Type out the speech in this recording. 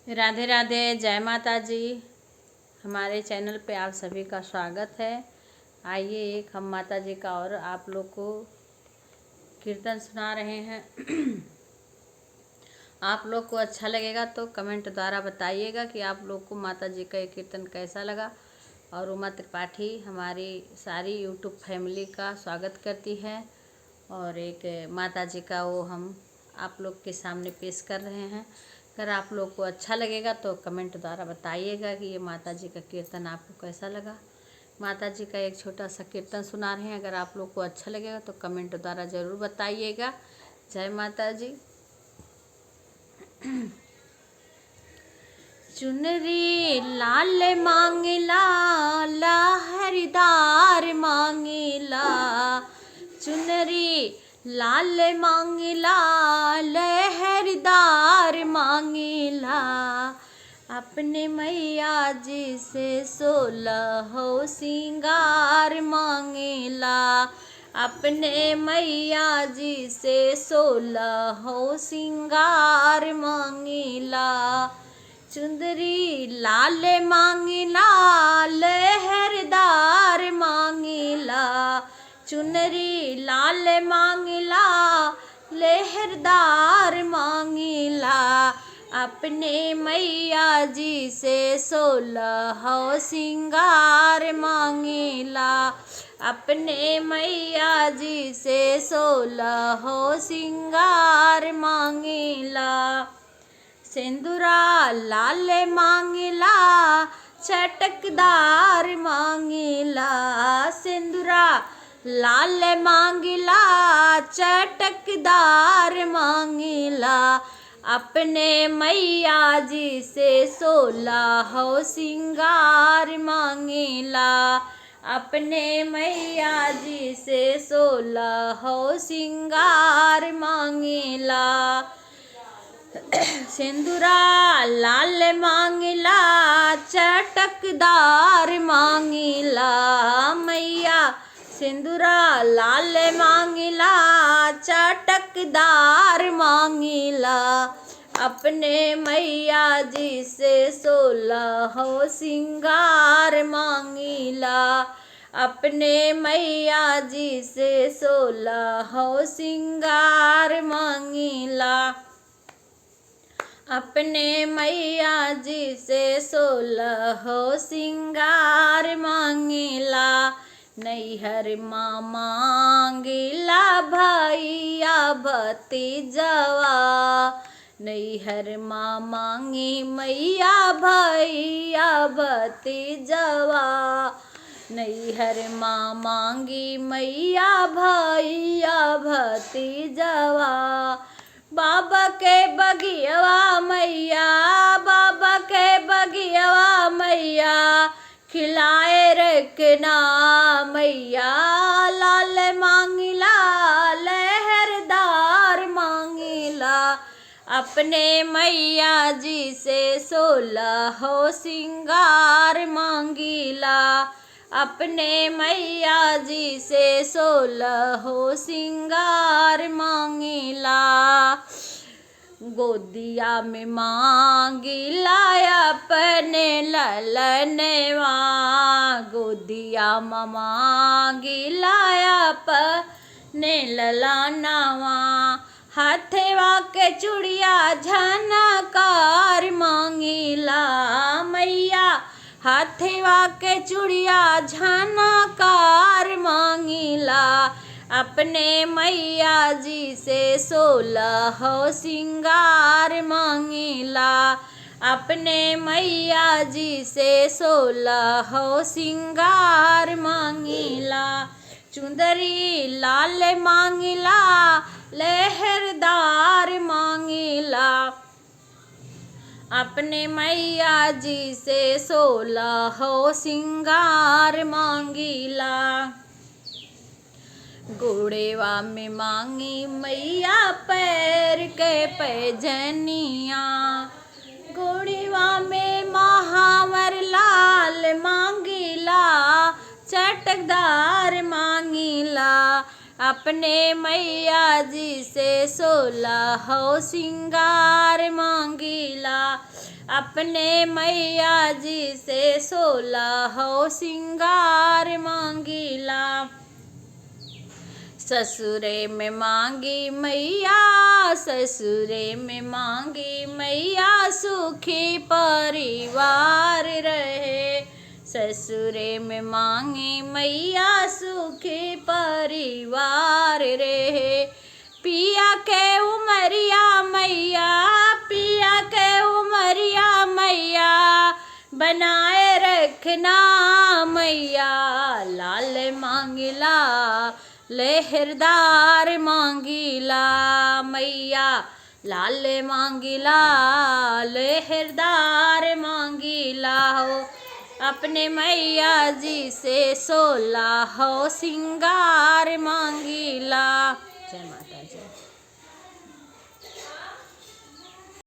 राधे राधे, जय माता जी। हमारे चैनल पे आप सभी का स्वागत है। आइए एक हम माता जी का और आप लोग को कीर्तन सुना रहे हैं। आप लोग को अच्छा लगेगा तो कमेंट द्वारा बताइएगा कि आप लोग को माता जी का ये कीर्तन कैसा लगा। और उमा त्रिपाठी हमारी सारी यूट्यूब फैमिली का स्वागत करती है और एक माता जी का वो हम आप लोग के सामने पेश कर रहे हैं। अगर आप लोग को अच्छा लगेगा तो कमेंट द्वारा बताइएगा कि ये माता जी का कीर्तन आपको कैसा लगा। माता जी का एक छोटा सा कीर्तन सुना रहे हैं। अगर आप लोग को अच्छा लगेगा तो कमेंट द्वारा ज़रूर बताइएगा। जय माता जी। चुनरी लाल मांगिला लहरदार मांगिला, चुनरी लाल मांगिला लहरदार मांगिला, अपने मैया जी से 16 सिंगार मांगिला, अपने मैया जी से 16 सिंगार मांगिला। चुंदरी लाल मांगिला लहरदार मांगिला, चुनरी लाल मांगिला लहरदार मांगिला, अपने मैया जी से 16 सिंगार मांगिला, अपने मैया जी से 16 सिंगार मांगिला। सिंदूरा लाल मांगिला चटकदार मांगिला, सिंदूरा लाल मांगिला चटकदार मांगिला, अपने मैया जी से 16 सिंगार मांगिला, अपने मैया जी से 16 सिंगार मांगिला। सिंदूरा लाल मांगिला चटकदार मांगिला, मैया सिंदूरा लाल मांगिला चटकदार मांगिला, अपने मैया जी से 16 सिंगार मांगिला, अपने मैया जी से 16 सिंगार मांगिला, अपने मैया जी से 16 सिंगार मांगिला। नैहर माँ मांगिला भैया भतीजवा, नैहर माँ मांगी मैया भैया भतीजवा, नैहर माँ मांगी मैया भैया भतीजवा, बाबा के बगियवा मैया, बाबा के बगियवा मैया, खिलाए रखना मैया, लाल मांगिला लहरदार मांगिला, अपने मैया जी से 16 सिंगार मांगिला, अपने मैया जी से 16 सिंगार मांगिला। गोदिया में मांगिला अपने ललनवा, गोदिया में मांगिला अपने ललनवा, हाथवा के चूड़िया झनकार मांगिला मैया, हाथवा के चूड़िया झनकार मांगिला, अपने मैया जी से 16 सिंगार मांगिला, अपने मैया जी से 16 सिंगार मांगिला। चुंदरी लाल मांगिला लहरदार मांगिला, अपने मैया जी से 16 सिंगार मांगिला। गोड़ेवा में मांगी मैया पैर के पैजनिया, गोड़ेवा में महावर लाल मांगिला चटकदार मांगिला, अपने मैया जी से 16 सिंगार मांगिला, अपने मैया जी से 16 सिंगार मांगीला। ससुरे में मांगी मैया, ससुरे में मांगी मैया, सुखी परिवार रहे। ससुरे में मांगी मैया, सुखी परिवार रहे। पिया के उमरिया मैया, पिया के उमरिया मैया, बनाए रखना मैया। लाल मांगिला लहरदार मांगीला मैया, लाल मांगीला लहरदार मांगीला हो। अपने मैया जी से 16 सिंगार मांगीला। जय माता।